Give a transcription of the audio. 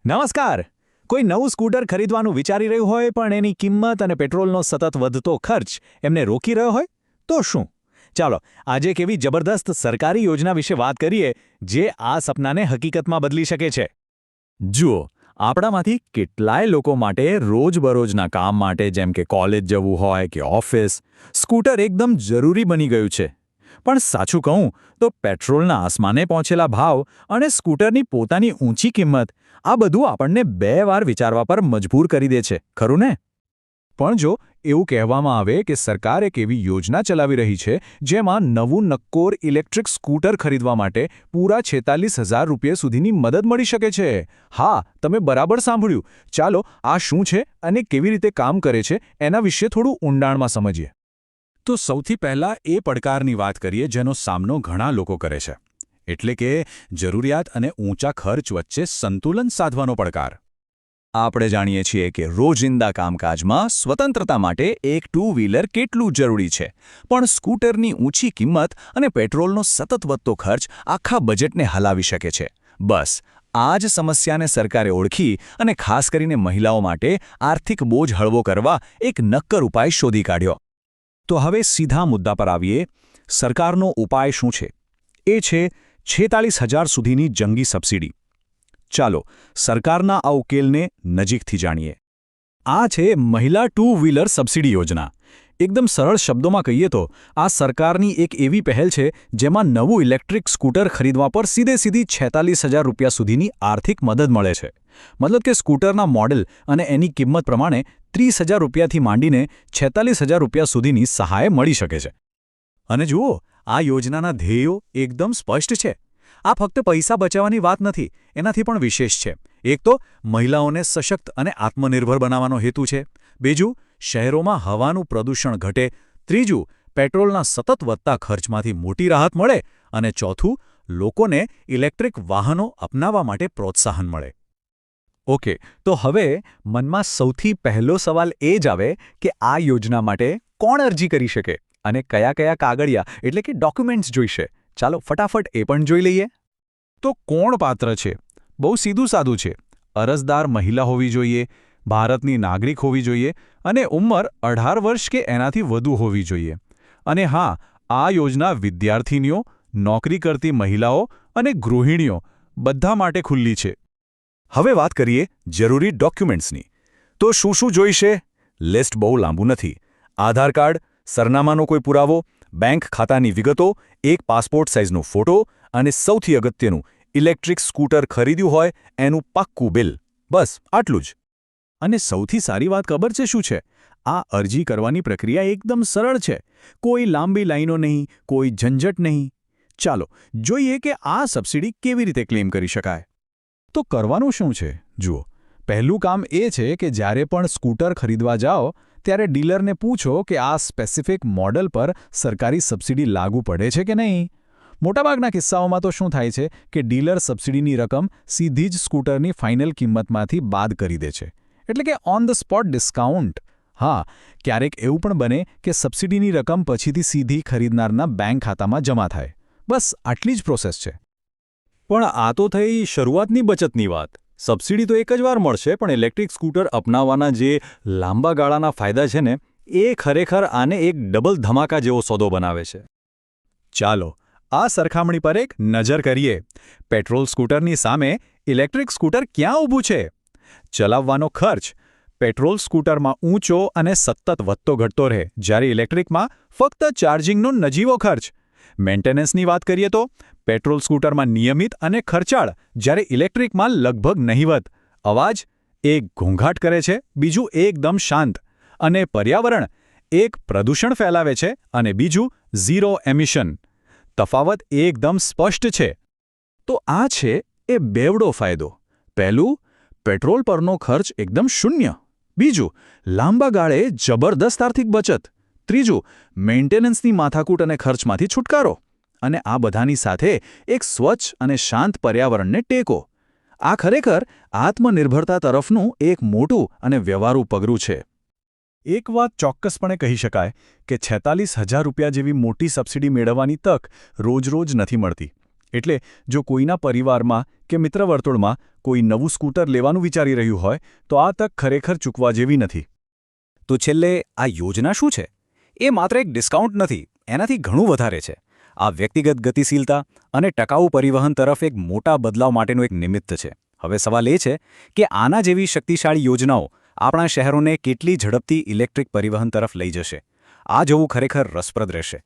નમસ્કાર. કોઈ નવું સ્કૂટર ખરીદવાનું વિચારી રહ્યું હોય પણ એની કિંમત અને પેટ્રોલનો સતત વધતો ખર્ચ એમને રોકી રહ્યો હોય તો શું? ચાલો આજે એક એવી જબરદસ્ત સરકારી યોજના વિશે વાત કરીએ જે આ સપનાને હકીકતમાં બદલી શકે છે. જુઓ, આપણામાંથી કેટલાય લોકો માટે રોજબરોજના કામ માટે જેમ કે કોલેજ જવું હોય કે ઓફિસ, સ્કૂટર એકદમ જરૂરી બની ગયું છે. પણ સાચું કહું તો પેટ્રોલના આસમાને પહોંચેલા ભાવ અને સ્કૂટરની પોતાની ઊંચી કિંમત આ બધું આપણને બે વાર વિચારવા પર મજબૂર કરી દે છે, ખરું ને? પણ જો એવું કહેવામાં આવે કે સરકાર એક એવી યોજના ચલાવી રહી છે જેમાં નવું નક્કોર ઇલેક્ટ્રિક સ્કૂટર ખરીદવા માટે પૂરા 46,000 રૂપિયા સુધીની મદદ મળી શકે છે. હા, તમે બરાબર સાંભળ્યું. ચાલો આ શું છે અને કેવી રીતે કામ કરે છે એના વિશે થોડું ઊંડાણમાં સમજીએ. તો સૌથી પહેલાં એ પડકારની વાત કરીએ જેનો સામનો ઘણા લોકો કરે છે, એટલે કે જરૂરિયાત અને ઊંચા ખર્ચ વચ્ચે સંતુલન સાધવાનો પડકાર. આપણે જાણીએ છીએ કે રોજિંદા કામકાજમાં સ્વતંત્રતા માટે એક ટુ વ્હીલર કેટલું જરૂરી છે, પણ સ્કૂટરની ઊંચી કિંમત અને પેટ્રોલનો સતત વધતો ખર્ચ આખા બજેટને હલાવી શકે છે. બસ આ જ સમસ્યાને સરકારે ઓળખી અને ખાસ કરીને મહિલાઓ માટે આર્થિક બોજ હળવો કરવા એક નક્કર ઉપાય શોધી કાઢ્યો. તો હવે સીધા મુદ્દા પર આવીએ. સરકારનો ઉપાય શું છે? એ છે 46,000 સુધીની જંગી સબસિડી. ચાલો સરકારના આ ઉકેલને નજીકથી જાણીએ. આ છે મહિલા ટુ વ્હીલર સબસિડી યોજના. એકદમ સરળ શબ્દોમાં કહીએ તો આ સરકારની એક એવી પહેલ છે જેમાં નવું ઇલેક્ટ્રિક સ્કૂટર ખરીદવા પર સીધી 46,000 રૂપિયા સુધીની આર્થિક મદદ મળે છે. મતલબ કે સ્કૂટરના મોડેલ અને એની કિંમત પ્રમાણે 30,000 રૂપિયાથી માંડીને 46,000 રૂપિયા સુધીની સહાય મળી શકે છે. અને જુઓ, આ યોજનાના ધ્યેયો એકદમ સ્પષ્ટ છે. આ ફક્ત પૈસા બચાવવાની વાત નથી, એનાથી પણ વિશેષ છે. એક તો મહિલાઓને સશક્ત અને આત્મનિર્ભર બનાવવાનો હેતુ છે. બીજું, શહેરોમાં હવાનું પ્રદૂષણ ઘટે. ત્રીજું, પેટ્રોલના સતત વધતા ખર્ચમાંથી મોટી રાહત મળે. અને ચોથું, લોકોને ઇલેક્ટ્રિક વાહનો અપનાવવા માટે પ્રોત્સાહન મળે. ઓકે, તો હવે મનમાં સૌથી પહેલો સવાલ એ જ આવે કે આ યોજના માટે કોણ અરજી કરી શકે અને કયા કાગળિયા એટલે કે ડોક્યુમેન્ટ્સ જોઈશે. ચાલો ફટાફટ એ પણ જોઈ લઈએ. તો કોણ પાત્ર છે? બહુ સીધું સાદું છે. અરજદાર મહિલા હોવી જોઈએ, ભારતની નાગરિક હોવી જોઈએ અને ઉંમર 18 વર્ષ કે એનાથી વધુ હોવી જોઈએ. અને હા, આ યોજના વિદ્યાર્થીનીઓ, નોકરી કરતી મહિલાઓ અને ગૃહિણીઓ બધા માટે ખુલ્લી છે. હવે વાત કરીએ જરૂરી ડોક્યુમેન્ટ્સની. તો શું જોઈશે? લિસ્ટ બહુ લાંબુ નથી. આધાર કાર્ડ, સરનામાનો કોઈ પુરાવો, બેંક ખાતાની વિગતો, એક પાસપોર્ટ સાઇઝનો ફોટો અને સૌથી અગત્યનું, ઇલેક્ટ્રિક સ્કૂટર ખરીદ્યું હોય એનું પાક્કું બિલ. બસ આટલું જ. અને સૌથી સારી વાત ખબર છે શું છે? આ અરજી કરવાની પ્રક્રિયા એકદમ સરળ છે. કોઈ લાંબી લાઈનો નહીં, કોઈ ઝંઝટ નહીં. ચાલો જોઈએ કે આ સબસિડી કેવી રીતે ક્લેમ કરી શકાય. તો કરવાનું શું છે? જુઓ, પહેલું કામ એ છે કે જ્યારે પણ સ્કૂટર ખરીદવા જાઓ ત્યારે ડીલરને પૂછો કે આ સ્પેસિફિક મોડલ પર સરકારી સબસિડી લાગુ પડે છે કે નહીં. મોટાભાગના કિસ્સાઓમાં તો શું થાય છે કે ડીલર સબસિડીની રકમ સીધી જ સ્કૂટરની ફાઇનલ કિંમતમાંથી બાદ કરી દે છે, એટલે કે ઓન ધ સ્પોટ ડિસ્કાઉન્ટ. હા, ક્યારેક એવું પણ બને કે સબસિડીની રકમ પછીથી સીધી ખરીદનારના બેંક ખાતામાં જમા થાય. બસ આટલી જ પ્રોસેસ છે. પણ આ તો થઈ શરૂઆતની બચતની વાત. સબસિડી તો એક જ વાર મળશે, પણ ઇલેક્ટ્રિક સ્કૂટર અપનાવવાના જે લાંબા ગાળાના ફાયદા છે ને, એ ખરેખર આને એક ડબલ ધમાકા જેવો સોદો બનાવે છે. ચાલો આ સરખામણી પર એક નજર કરીએ. પેટ્રોલ સ્કૂટરની સામે ઇલેક્ટ્રિક સ્કૂટર ક્યાં ઊભું છે? ચલાવવાનો ખર્ચ પેટ્રોલ સ્કૂટરમાં ઊંચો અને સતત વધતો ઘટતો રહે, જ્યારે ઇલેક્ટ્રિકમાં ફક્ત ચાર્જિંગનો નજીવો ખર્ચ. મેન્ટેનન્સની વાત કરીએ તો પેટ્રોલ સ્કૂટરમાં નિયમિત અને ખર્ચાળ, જ્યારે ઇલેક્ટ્રિકમાં લગભગ નહિવત. અવાજ એક ઘોંઘાટ કરે છે, બીજું એકદમ શાંત. અને પર્યાવરણ એક પ્રદૂષણ ફેલાવે છે અને બીજું ઝીરો એમિશન. તફાવત એકદમ સ્પષ્ટ છે. તો આ છે એ બેવડો ફાયદો. પહેલું, પેટ્રોલ પરનો ખર્ચ એકદમ શૂન્ય. બીજું, લાંબા ગાળે જબરદસ્ત આર્થિક બચત. ત્રીજું, મેન્ટેનન્સની માથાકૂટ અને ખર્ચમાંથી છુટકારો. અને આ બધાની સાથે એક સ્વચ્છ અને શાંત પર્યાવરણને ટેકો. આ ખરેખર આત્મનિર્ભરતા તરફનું એક મોટું અને વ્યવહારુ પગલું છે. એક વાત ચોક્કસપણે કહી શકાય કે 46,000 રૂપિયા જેવી મોટી સબસિડી મેળવવાની તક રોજ નથી મળતી. એટલે જો કોઈના પરિવારમાં કે મિત્ર વર્તુળમાં કોઈ નવું સ્કૂટર લેવાનું વિચારી રહ્યું હોય તો આ તક ખરેખર ચૂકવા જેવી નથી. તો છેલ્લે આ યોજના શું છે? એ માત્ર એક ડિસ્કાઉન્ટ નથી, એનાથી ઘણું વધારે છે. આ વ્યક્તિગત ગતિશીલતા અને ટકાઉ પરિવહન તરફ એક મોટા બદલાવ માટેનું એક નિમિત્ત છે. હવે સવાલ એ છે કે આના જેવી શક્તિશાળી યોજનાઓ આપણા શહેરોને કેટલી ઝડપથી ઇલેક્ટ્રિક પરિવહન તરફ લઈ જશે. આ જોવું ખરેખર રસપ્રદ રહેશે.